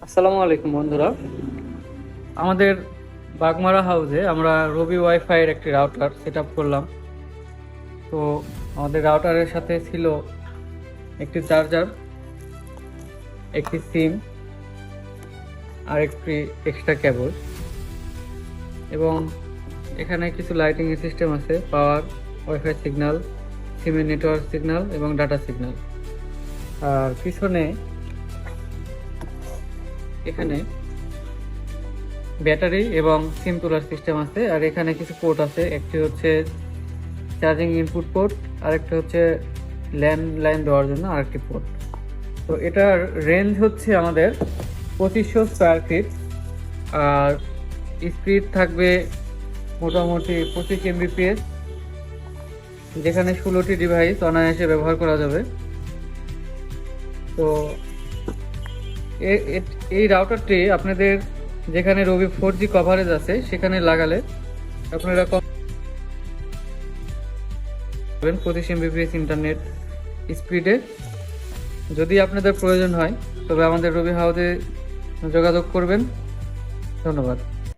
আসসালামু আলাইকুম বন্ধুরা। আমাদের বাগমারা হাউসে আমরা রবি ওয়াইফাই এর একটি রাউটার সেট আপ করলাম। তো আমাদের রাউটারের সাথে ছিল একটি চার্জার, একটি সিম আর একটি এক্সট্রা কেবল, এবং এখানে কিছু লাইটিং সিস্টেম আছে, পাওয়ার, ওয়াইফাই সিগন্যাল, সিমের নেটওয়ার্ক সিগন্যাল এবং ডাটা সিগন্যাল। আর পিছনে এখানে ব্যাটারি এবং সিম তোলার সিস্টেম আছে। আর এখানে কিছু পোর্ট আছে, একটি হচ্ছে চার্জিং ইনপুট পোর্ট, আরেকটা হচ্ছে ল্যান্ডলাইন দেওয়ার জন্য আরেকটি পোর্ট। তো এটার রেঞ্জ হচ্ছে আমাদের 2500 স্কোয়ার ফিট, আর স্পিড থাকবে মোটামুটি 25 Mbps, যেখানে 16টি ডিভাইস অনায়াসে ব্যবহার করা যাবে। তো এই রাউটারটি আপনাদের যেখানে রবি 4G কভারেজ আছে সেখানে লাগালে আপনারা পাবেন 25 Mbps ইন্টারনেট স্পিডে। যদি আপনাদের প্রয়োজন হয় তবে আমাদের রবি হাউসে যোগাযোগ করবেন। ধন্যবাদ।